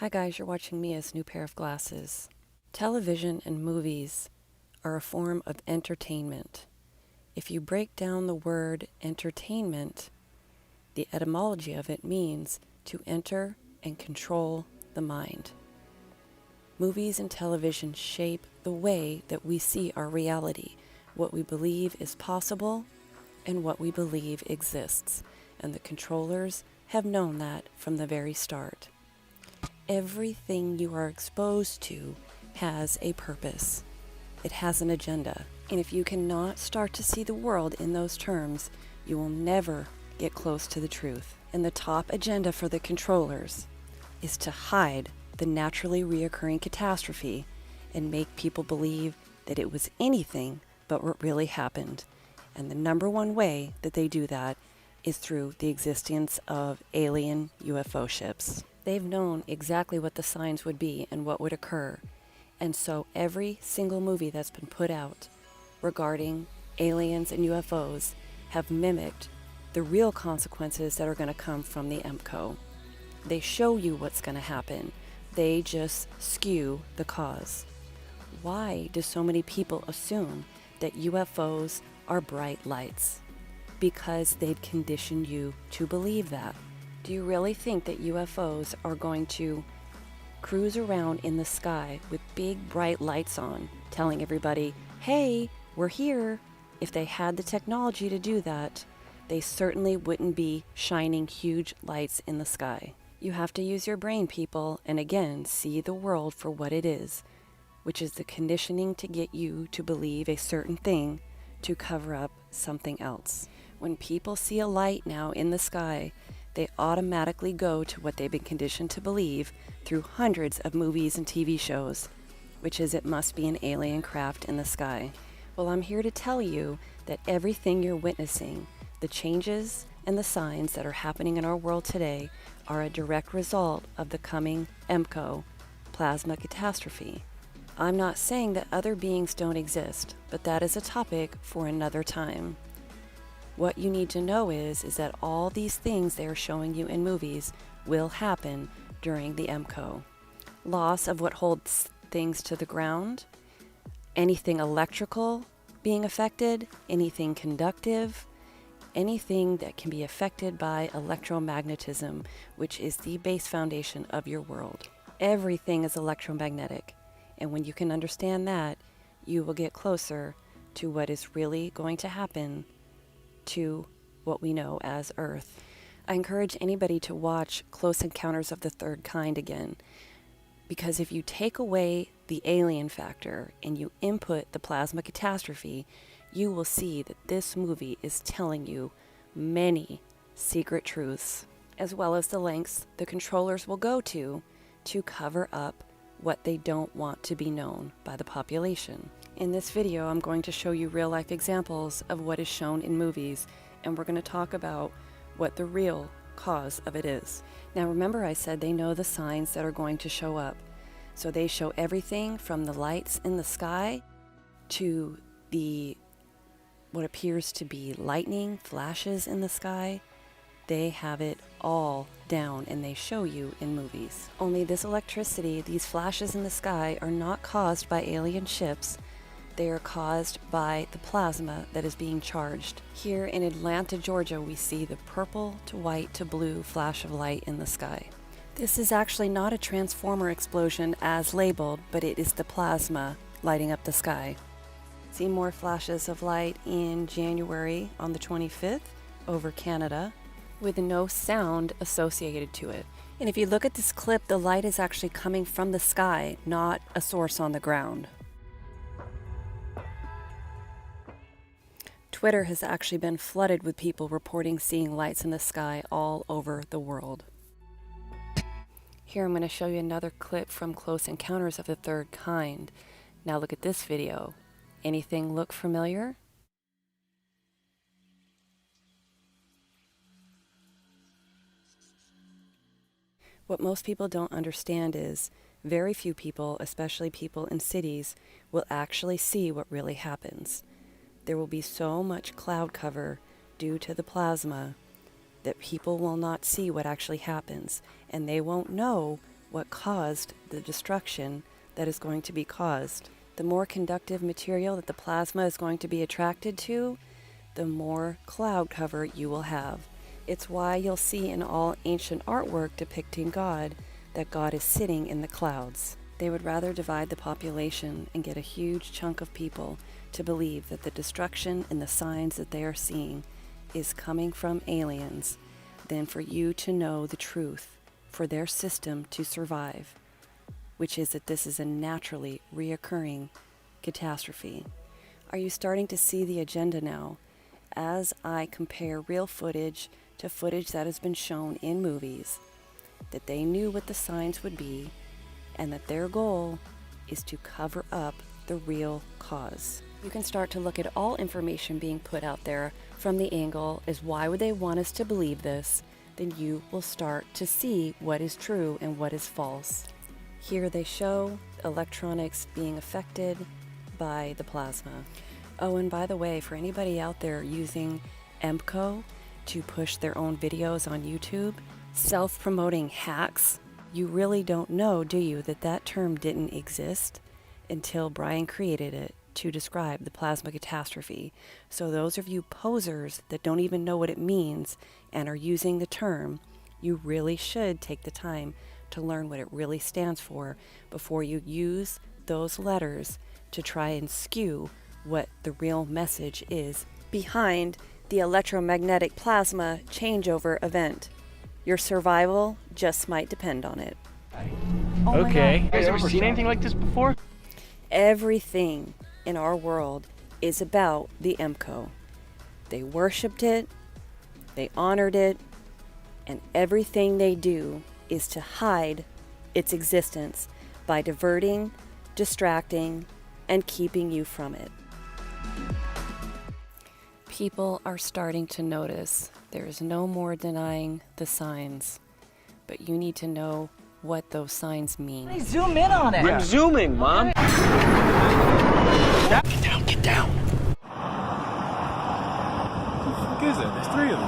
Hi guys, you're watching Mia's new pair of glasses. Television and movies are a form of entertainment. If you break down the word entertainment, the etymology of it means to enter and control the mind. Movies and television shape the way that we see our reality, what we believe is possible and what we believe exists, and the controllers have known that from the very start. Everything you are exposed to has a purpose. It has an agenda. And if you cannot start to see the world in those terms, you will never get close to the truth. And the top agenda for the controllers is to hide the naturally reoccurring catastrophe and make people believe that it was anything but what really happened. And the number one way that they do that is through the existence of alien UFO ships. They've known exactly what the signs would be and what would occur. And so every single movie that's been put out regarding aliens and UFOs have mimicked the real consequences that are going to come from the EMCO. They show you what's going to happen. They just skew the cause. Why do so many people assume that UFOs are bright lights? Because they've conditioned you to believe that. Do you really think that UFOs are going to cruise around in the sky with big bright lights on, telling everybody, hey, we're here? If they had the technology to do that, they certainly wouldn't be shining huge lights in the sky. You have to use your brain, people, and again, see the world for what it is, which is the conditioning to get you to believe a certain thing to cover up something else. When people see a light now in the sky, they automatically go to what they've been conditioned to believe through hundreds of movies and TV shows, which is it must be an alien craft in the sky. Well, I'm here to tell you that everything you're witnessing, the changes and the signs that are happening in our world today, are a direct result of the coming EMCO plasma catastrophe. I'm not saying that other beings don't exist, but that is a topic for another time. What you need to know is that all these things they are showing you in movies will happen during the EMCO. Loss of what holds things to the ground, anything electrical being affected, anything conductive, anything that can be affected by electromagnetism, which is the base foundation of your world. Everything is electromagnetic, and when you can understand that, you will get closer to what is really going to happen to what we know as Earth. I encourage anybody to watch Close Encounters of the Third Kind again, because if you take away the alien factor and you input the plasma catastrophe, you will see that this movie is telling you many secret truths, as well as the lengths the controllers will go to cover up what they don't want to be known by the population. In this video, I'm going to show you real-life examples of what is shown in movies, and we're going to talk about what the real cause of it is. Now remember, I said they know the signs that are going to show up. So they show everything from the lights in the sky to what appears to be lightning flashes in the sky. They have it all down, and they show you in movies. Only this electricity, these flashes in the sky, are not caused by alien ships. They are caused by the plasma that is being charged. Here in Atlanta, Georgia, we see the purple to white to blue flash of light in the sky. This is actually not a transformer explosion as labeled, but it is the plasma lighting up the sky. See more flashes of light in January on the 25th over Canada, with no sound associated to it. And if you look at this clip, the light is actually coming from the sky, not a source on the ground. Twitter has actually been flooded with people reporting seeing lights in the sky all over the world. Here I'm going to show you another clip from Close Encounters of the Third Kind. Now look at this video. Anything look familiar? What most people don't understand is very few people, especially people in cities, will actually see what really happens. There will be so much cloud cover due to the plasma that people will not see what actually happens, and they won't know what caused the destruction that is going to be caused. The more conductive material that the plasma is going to be attracted to, the more cloud cover you will have. It's why you'll see in all ancient artwork depicting God that God is sitting in the clouds. They would rather divide the population and get a huge chunk of people to believe that the destruction and the signs that they are seeing is coming from aliens than for you to know the truth, for their system to survive, which is that this is a naturally reoccurring catastrophe. Are you starting to see the agenda now? As I compare real footage to footage that has been shown in movies, that they knew what the signs would be, and that their goal is to cover up the real cause. You can start to look at all information being put out there from the angle is why would they want us to believe this? Then you will start to see what is true and what is false. Here they show electronics being affected by the plasma. Oh, and by the way, for anybody out there using EMCO to push their own videos on YouTube, self-promoting hacks, you really don't know, do you, that that term didn't exist until Brian created it to describe the plasma catastrophe. So those of you posers that don't even know what it means and are using the term, you really should take the time to learn what it really stands for before you use those letters to try and skew what the real message is behind the electromagnetic plasma changeover event. Your survival just might depend on it. Oh okay. You guys ever seen anything like this before? Everything in our world is about the EMCO. They worshipped it, they honored it, and everything they do is to hide its existence by diverting, distracting, and keeping you from it. People are starting to notice there is no more denying the signs, but you need to know what those signs mean. Hey, zoom in on it. I'm zooming, Mom. Get down, get down. What the fuck is it? There's three of them.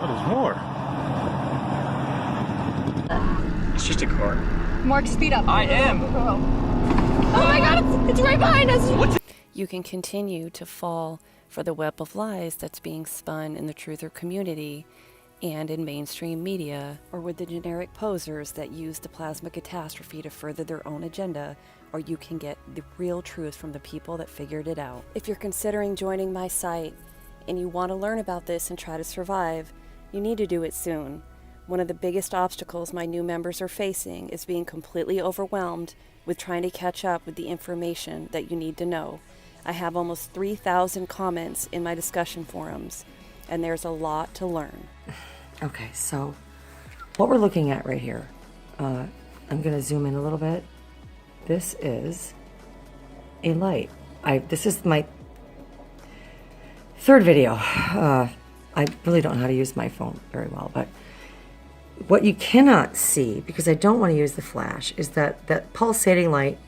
Oh, there's more. It's just a car. Mark, speed up. I am. Oh my god, it's right behind us. You can continue to fall for the web of lies that's being spun in the truther community and in mainstream media, or with the generic posers that use the plasma catastrophe to further their own agenda, or you can get the real truth from the people that figured it out. If you're considering joining my site and you want to learn about this and try to survive, you need to do it soon. One of the biggest obstacles my new members are facing is being completely overwhelmed with trying to catch up with the information that you need to know. I have almost 3,000 comments in my discussion forums, and there's a lot to learn. Okay, so what we're looking at right here, I'm going to zoom in a little bit. This is a light. This is my third video. I really don't know how to use my phone very well, but what you cannot see, because I don't want to use the flash, is that pulsating light.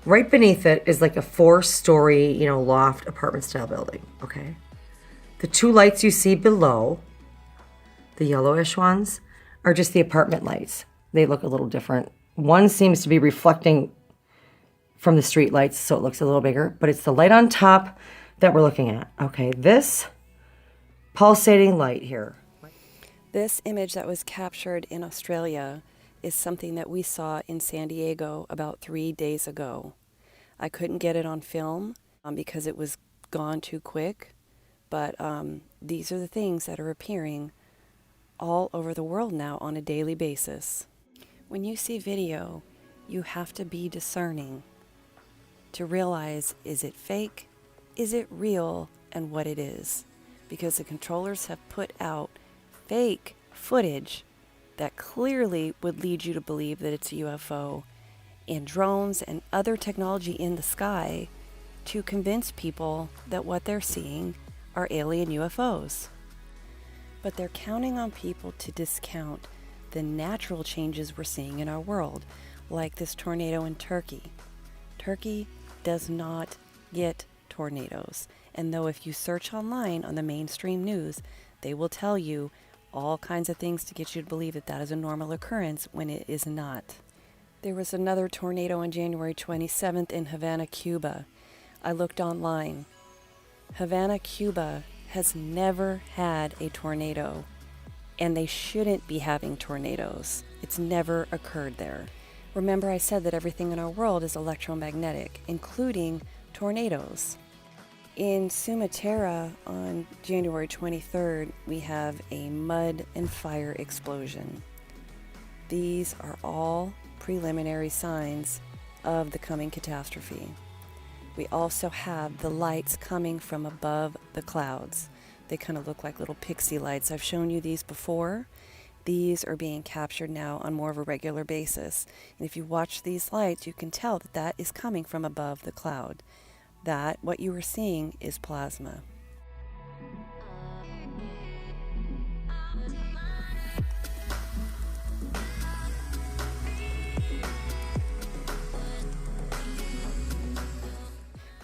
Right beneath it is like a 4-story, loft apartment style building, okay? The two lights you see below, the yellowish ones, are just the apartment lights. They look a little different. One seems to be reflecting from the street lights, so it looks a little bigger, but it's the light on top that we're looking at. Okay, this pulsating light here. This image that was captured in Australia is something that we saw in San Diego about 3 days ago. I couldn't get it on film because it was gone too quick, but these are the things that are appearing all over the world now on a daily basis. When you see video, you have to be discerning to realize, is it fake, is it real, and what it is. Because the controllers have put out fake footage that clearly would lead you to believe that it's a UFO, and drones and other technology in the sky to convince people that what they're seeing are alien UFOs. But they're counting on people to discount the natural changes we're seeing in our world, like this tornado in Turkey. Turkey does not get tornadoes. And though if you search online on the mainstream news, they will tell you all kinds of things to get you to believe that that is a normal occurrence when it is not. There was another tornado on January 27th in Havana, Cuba. I looked online. Havana, Cuba has never had a tornado, and they shouldn't be having tornadoes. It's never occurred there. Remember I said that everything in our world is electromagnetic, including tornadoes. In Sumatra on January 23rd, we have a mud and fire explosion. These are all preliminary signs of the coming catastrophe. We also have the lights coming from above the clouds. They kind of look like little pixie lights. I've shown you these before. These are being captured now on more of a regular basis. And if you watch these lights, you can tell that that is coming from above the cloud. That, what you are seeing, is plasma.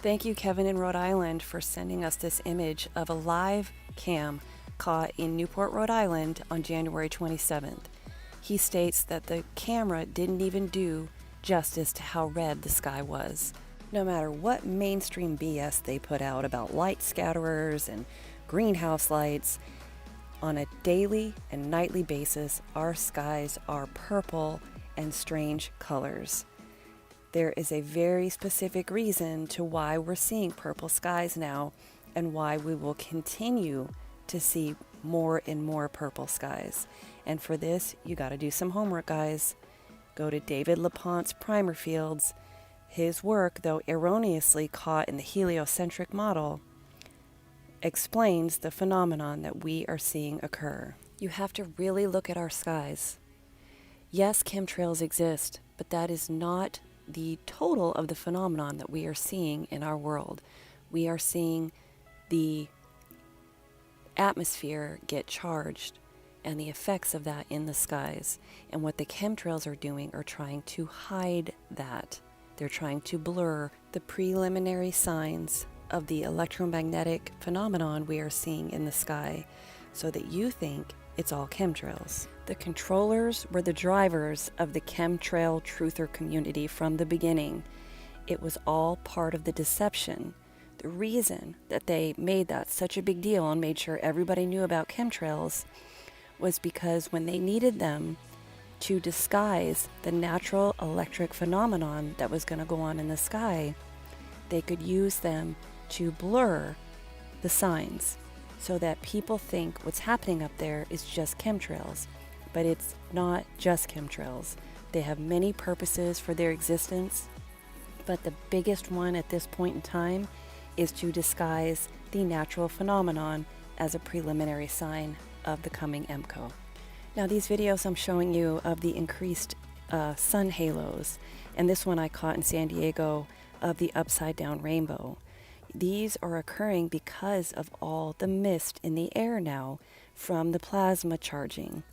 Thank you, Kevin in Rhode Island, for sending us this image of a live cam caught in Newport, Rhode Island on January 27th. He states that the camera didn't even do justice to how red the sky was. No matter what mainstream BS they put out about light scatterers and greenhouse lights, on a daily and nightly basis, our skies are purple and strange colors. There is a very specific reason to why we're seeing purple skies now and why we will continue to see more and more purple skies. And for this, you got to do some homework, guys. Go to David LaPonte's primer fields. His work, though erroneously caught in the heliocentric model, explains the phenomenon that we are seeing occur. You have to really look at our skies. Yes, chemtrails exist, but that is not the total of the phenomenon that we are seeing in our world. We are seeing the atmosphere get charged and the effects of that in the skies. And what the chemtrails are doing are trying to hide that. They're trying to blur the preliminary signs of the electromagnetic phenomenon we are seeing in the sky so that you think it's all chemtrails. The controllers were the drivers of the chemtrail truther community from the beginning. It was all part of the deception. The reason that they made that such a big deal and made sure everybody knew about chemtrails was because when they needed them to disguise the natural electric phenomenon that was going to go on in the sky, they could use them to blur the signs so that people think what's happening up there is just chemtrails. But it's not just chemtrails. They have many purposes for their existence, but the biggest one at this point in time is to disguise the natural phenomenon as a preliminary sign of the coming EMCO. Now these videos I'm showing you of the increased sun halos, and this one I caught in San Diego of the upside down rainbow. These are occurring because of all the mist in the air now from the plasma charging.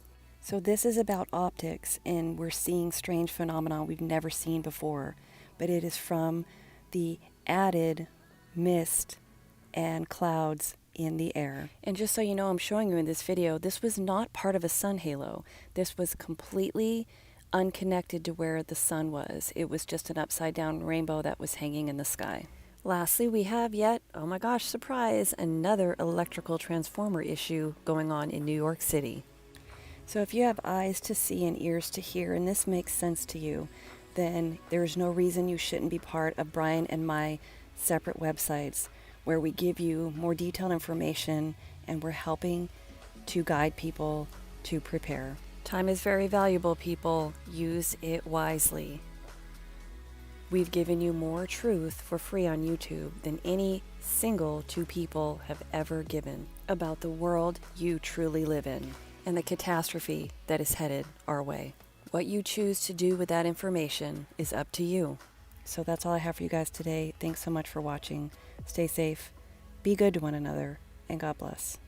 So this is about optics, and we're seeing strange phenomena we've never seen before, but it is from the added mist and clouds in the air. And just so you know, I'm showing you in this video, this was not part of a sun halo. This was completely unconnected to where the sun was. It was just an upside down rainbow that was hanging in the sky. Lastly, we have yet, oh my gosh, surprise, another electrical transformer issue going on in New York City. So if you have eyes to see and ears to hear, and this makes sense to you, then there's no reason you shouldn't be part of Brian and my separate websites where we give you more detailed information and we're helping to guide people to prepare. Time is very valuable, people. Use it wisely. We've given you more truth for free on YouTube than any single two people have ever given about the world you truly live in and the catastrophe that is headed our way. What you choose to do with that information is up to you. So that's all I have for you guys today. Thanks so much for watching. Stay safe, be good to one another, and God bless.